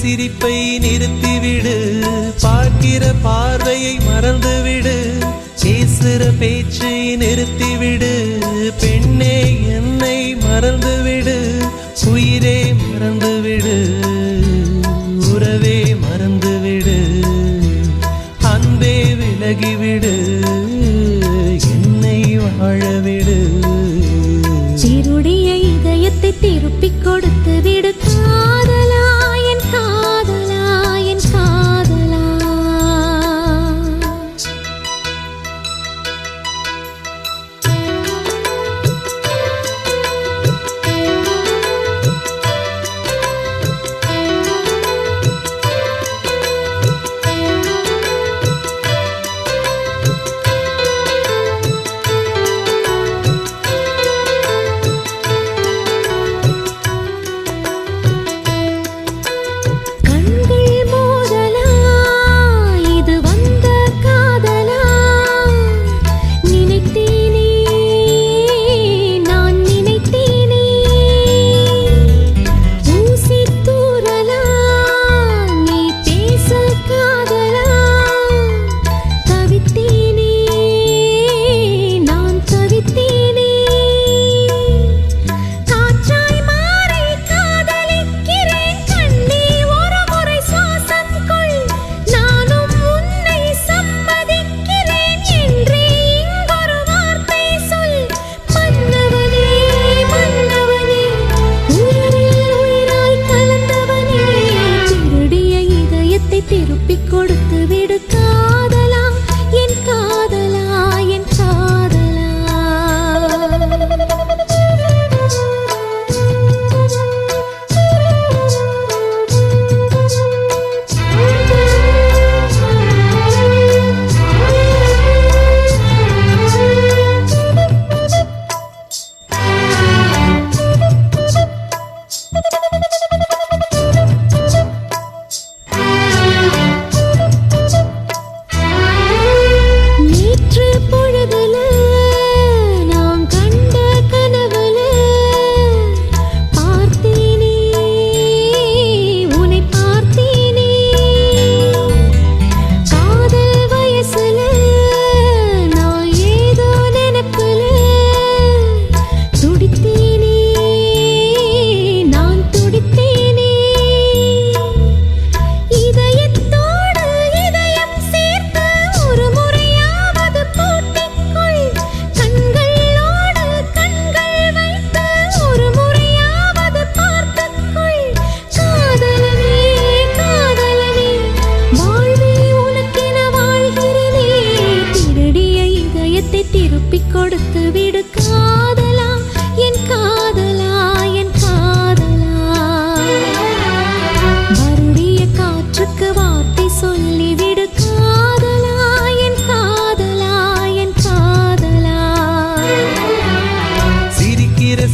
சிரிப்பை நிறுத்திவிடு, பார்க்கிற பார்வையை மறந்துவிடு, பேசுற பேச்சை நிறுத்திவிடு, பெண்ணே என்னை மறந்துவிடு, உயிரே மறந்துவிடு, உறவே மறந்துவிடு, அன்பே விலகிவிடு, என்னை வாழவிடு. சிறுடைய இதயத்தை திருப்பிக் கொடுத்து விடு காதலா, என் காதலா, என் காதலா.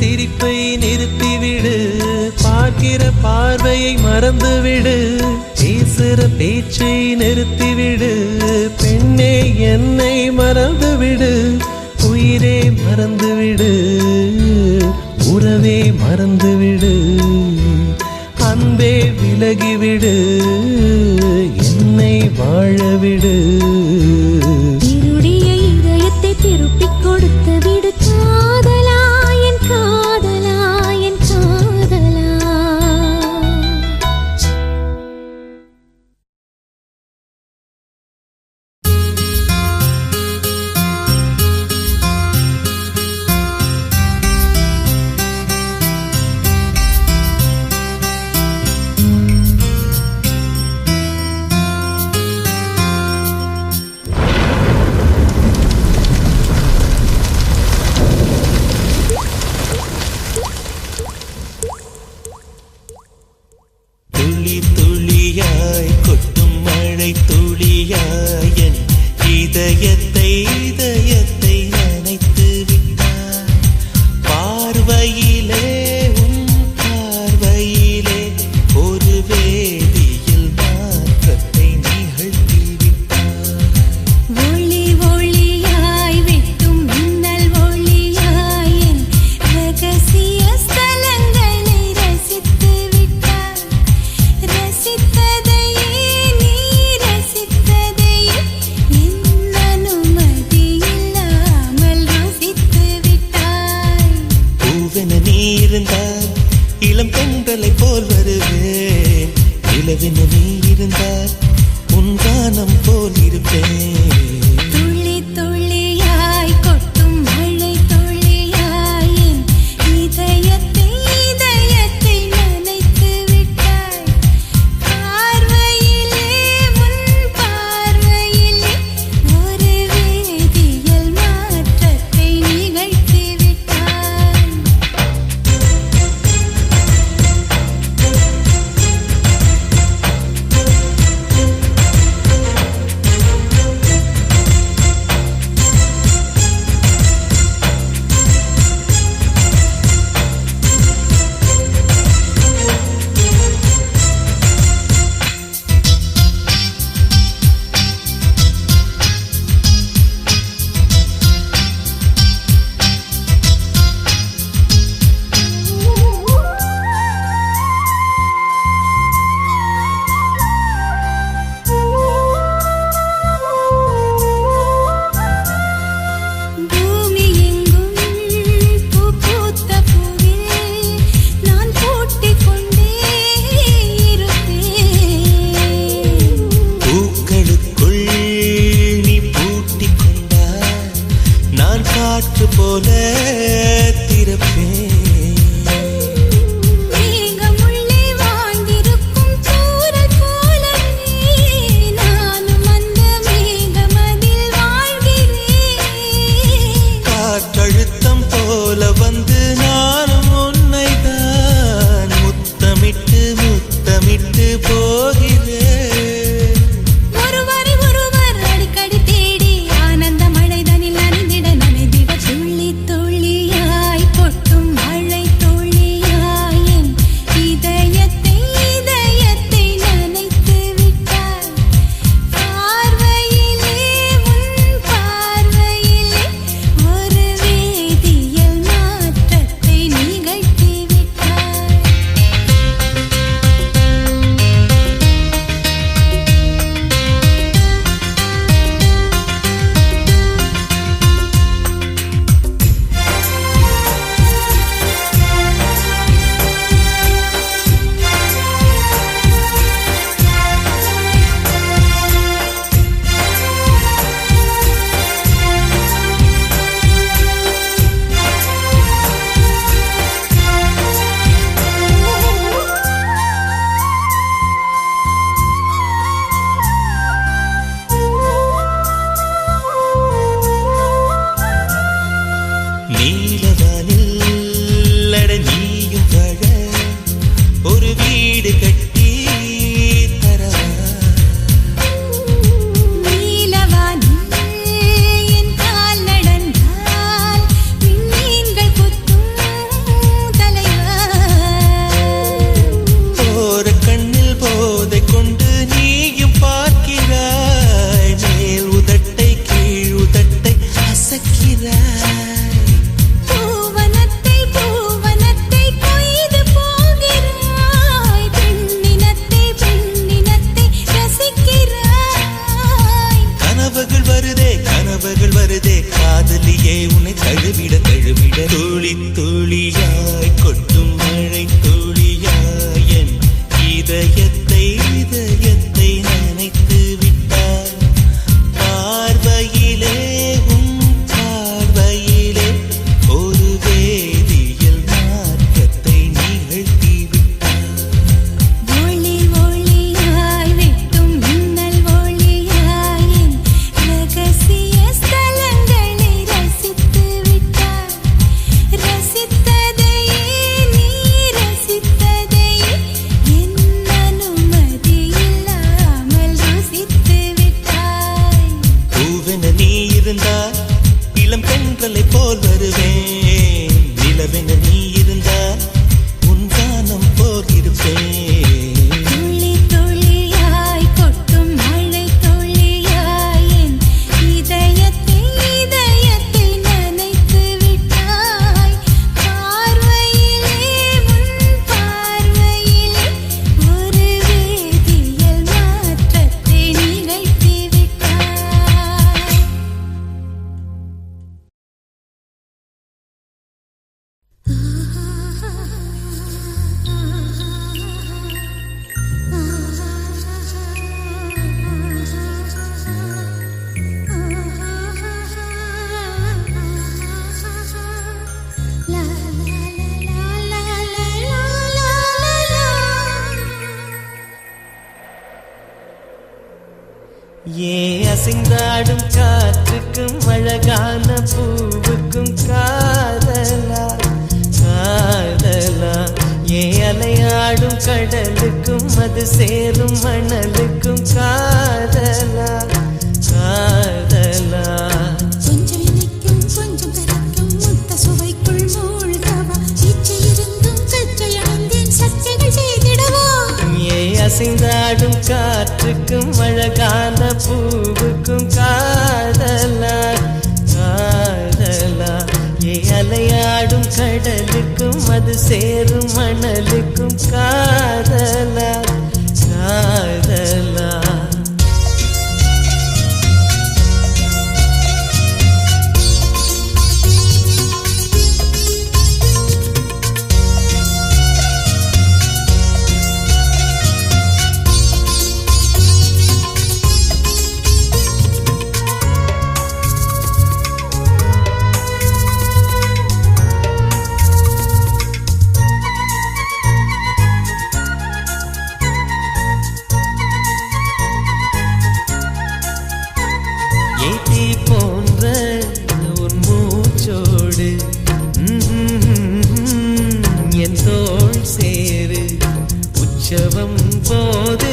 சிரிப்பை நிறுத்திவிடு, பார்க்கிற பார்வையை மறந்துவிடு, பேசுற பேச்சை நிறுத்திவிடு, பெண்ணே என்னை மறந்துவிடு, உயிரே மறந்துவிடு, உறவே மறந்துவிடு, அன்பே விலகிவிடு, என்னை வாழவிடு. இருடைய இதயத்தை திருப்பிக் கொடுத்து விடு காதலா, என் காதலா, என் காதலா. என நீ இருந்தால் உன் கானம் போல் இருப்பேன். துள்ளி துள்ளியாய் கொட்டும் மழை துள்ளியாய் என் இதயத்தை இதயத்தை நனைத்து விட்டாய். பார்வையிலே உன் பார்வையிலே ஒரு வேதியியல் மாற்றத்தை நிகழ்த்தி விட்டாய். ஏ அசைந்தாடும் காற்றுக்கும் அழகான பூவுக்கும் காதலா காதலா ஏ அலையாடும் கடலுக்கும் அது சேரும் மணலுக்கும் காதலா காதலா கொஞ்சம் இனிக்கும் கொஞ்சம் கரைக்கும் முத்த சுவைக்குள் மூழ்கவா இச்சை இருந்தும் கச்சை அணிந்தேன் சச்சைகள் செய்திடவா ஏ அசைந்தாடும் காற்றுக்கும் அழகான பூவுக்கும் காதலா காதலா ஏ அலையாடும் கடலுக்கும் அது சேரும் மணலுக்கும் காதலா காதலா ஏத்தி போன்ற உன் மூச்சோடு என் தோள் சேரு உற்சவம் போது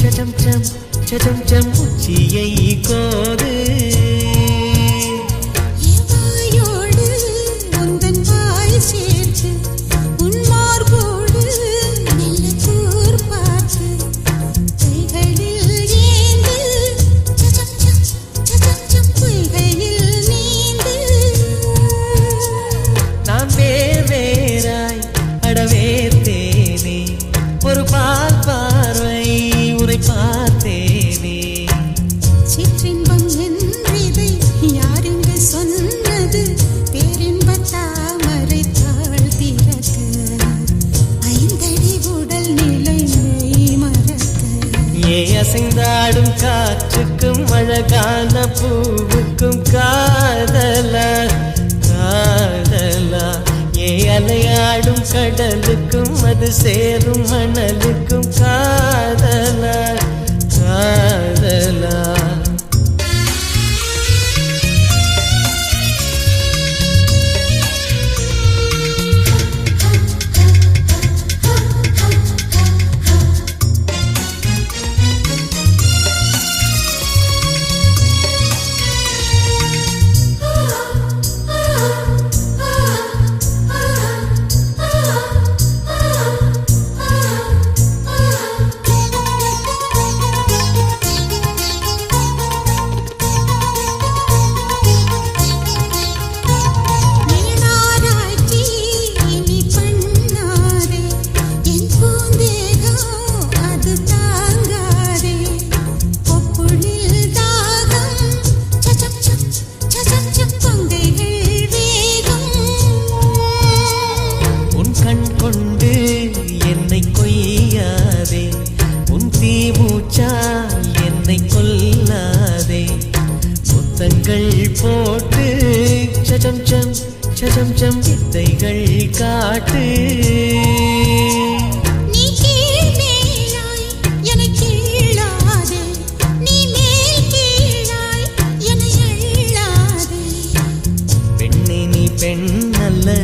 சடம் சம் சடம் சம் உச்சியை கோது வாயோடு உந்தன் வாய் சேர்த்து உன் மார்போடு மெல்ல கூர் பார்த்து கைகளில் ஏந்து சச்சம் பொய்கையில் நீந்து நான் வேறாய் அடவேத்தேனே ஒரு பார்வை உரை பார்த்தேனே சிற்றின்பம் என்றிதை யாரென்று சொன்னது பேரின்ப தாமரை தாழ் திறக்க ஐந்தடி உடல் நிலை மெய் மறக்க ஏ அசைந்தாடும் காற்றுக்கும் அழகான பூவுக்கும் காதலா காதலா ஏ அலையாடும் கடலுக்கும் அது சேரும் மணலுக்கும் காதலா காதலா நீனாராய்ச்சி இனி பண்ணாதே என் பூந்தேகம் அது தாங்காதே கொப்புளில் தாகம் சச்சம் பொங்கைகள் வேகம் உன் கண் கொண்டு என்னை கொய்யாதே உன் தீமூச்சால் என்னை கொல்லாதே முத்தங்கள் போட்டு சடம் வித்தைகள் காட்டு நீ கீழ் மேலாய் என்னை கீழாதே நீ மேல் கீழாய் என்னை அள்ளாதே பெண்ணே நீ பெண் அல்ல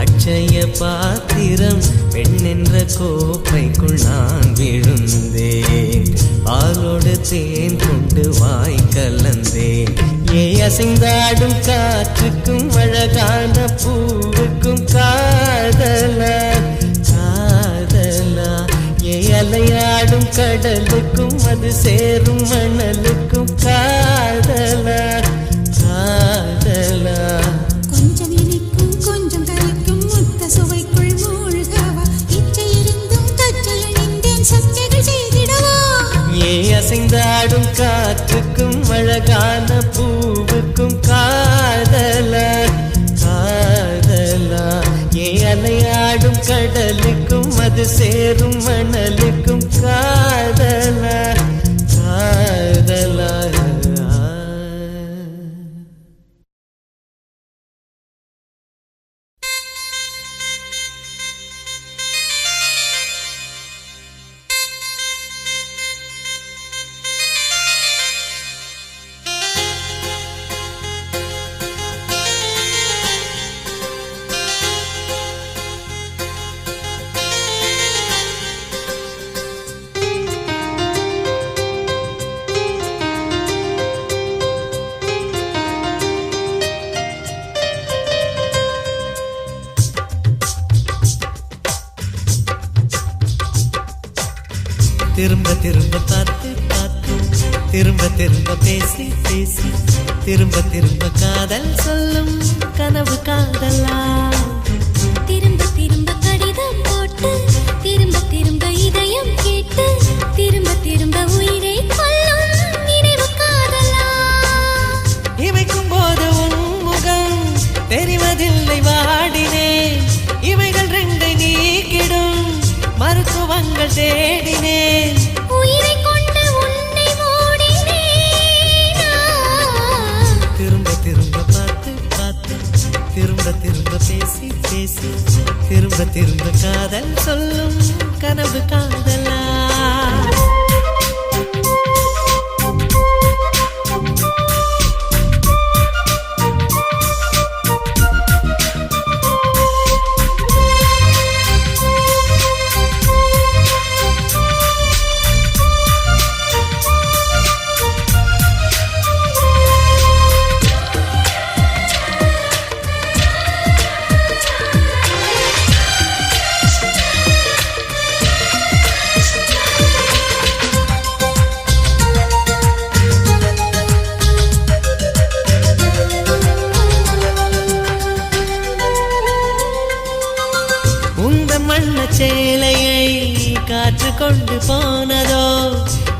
அட்சய பாத்திரம் பெண் என்ற கோப்பைக்குள் நான் விழுந்தேன் பாலோடு தேன் கொண்டு வாய் கலந்தேன் ஏ அசைந்தாடும் காற்றுக்கும் அழகான பூவுக்கும் காதலா காதலா ஏ அலையாடும் கடலுக்கும் அது சேரும் மணலுக்கும் காதலா காதலா கொஞ்சம் இனிக்கும் கொஞ்சம் கரைக்கும் முத்த சுவைக்குள் மூழ்கவா இச்சை இருந்தும் கச்சை அணிந்தேன் சச்சைகள் செய்திடவா ஏ அசைந்தாடும் காற்றுக்கும் அழகான பூவுக்கும் காதலா காதலா ஏ அலையாடும் கடலுக்கும் அது சேரும் மணலுக்கும் காதலா காதலா திரும்ப பார்த்து பார்த்து திரும்ப திரும்ப பேசி பேசி திரும்ப திரும்ப காதல் சொல்லும் கனவு காதலா திரும்ப திரும்ப கடிதம் போட்டு திரும்ப திரும்ப இதயம் கேட்டு திரும்ப திரும்ப உயிரை கொல்லும் நினைவு காதலா இமைக்கும் போது உன் முகம் தெரிவதில்லை வாடினேன் இவைகள் ரெண்டை நீக்கிடும் மருத்துவங்கள் தேடினேன் உயிரை கொண்டு உன்னை மூடினேன் திரும்ப திரும்ப பார்த்து பார்த்து திரும்ப திரும்ப பேசி பேசி திரும்ப திரும்ப காதல் சொல்லும் கனவு காதலா சேலையை காற்று கொண்டு போனதோ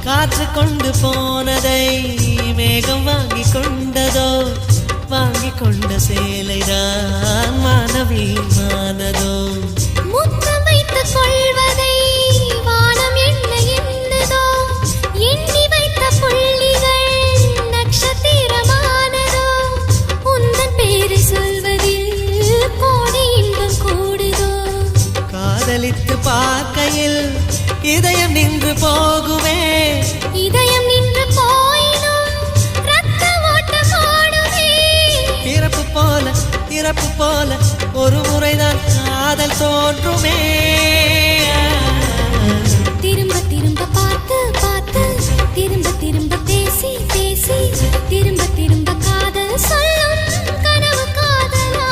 காற்று கொண்டு போனதை மேகம் வாங்கி கொண்டதோ வாங்கி கொண்ட சேலைதான் மானவீமானதோ முத்தம் வைத்துக் கொள்வதை வானம் என்ன எண்ணுதோ எண்ணி வைத்த புள்ளிகள் நட்சத்திரமானதோ உந்தன் பேரை சொல்வதில் கோடி இன்பம் கூடுதோ காதலித்து பார்க்கையில் இதயம் நின்று போகுமே இதயம் நின்று போயினும் ரத்த ஓட்டம் ஓடுமே பிறப்பு போல ஒரு முறைதான் காதல் தோன்றுமே திரும்ப திரும்ப பார்த்து பார்த்து திரும்ப திரும்ப பேசி பேசி திரும்ப திரும்ப காதல் சொல்லும் கனவு காதலா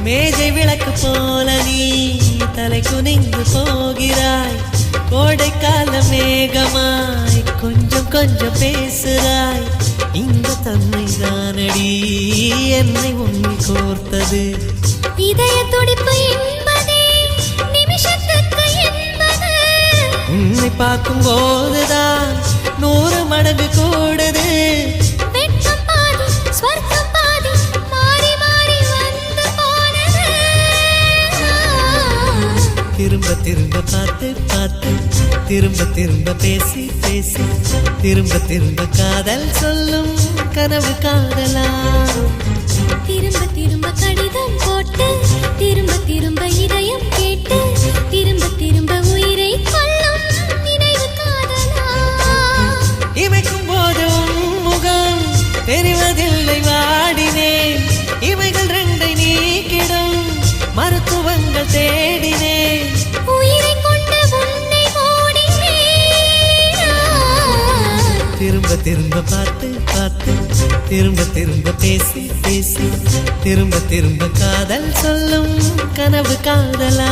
மேஜை விளக்கு போல நீ தலை குனிந்து போகிறாய் கோடைக்கால மேகமாய் கொஞ்சம் கொஞ்சம் பேசுகிறாய் இந்த தன்மை தானடி என்னை உன்னில் கோர்த்தது இதய துடிப்பு என்பதே நிமிஷத்துக்கு என்பது உன்னை பார்க்கும் போதுதான் 100 மடங்கு கூடுது வெட்கம் பாதி ஸ்வர்க்கம் பாதி மாறி மாறி வந்து போனது திரும்ப திரும்ப பார்த்து பார்த்து திரும்ப திரும்ப பேசி பேசி திரும்ப திரும்ப காதல் சொல்லும் கனவு காதலா திரும்ப திரும்ப கடிதம் போட்டு திரும்ப திரும்ப இதயம் கேட்டு திரும்ப திரும்ப உயிரை கொல்லும் நினைவு காதலா இமைக்கும் போது உன் முகம் தெரிவதில்லை வாடினேன் இவைகள் ரெண்டை நீக்கிடும் மருத்துவங்கள் தேடினேன் உயிரை கொண்டு உன்னை மூடினேன் திரும்ப திரும்ப பார்த்து பார்த்து திரும்ப திரும்ப பேசி பேசி திரும்ப திரும்ப காதல் சொல்லும் கனவு காதலா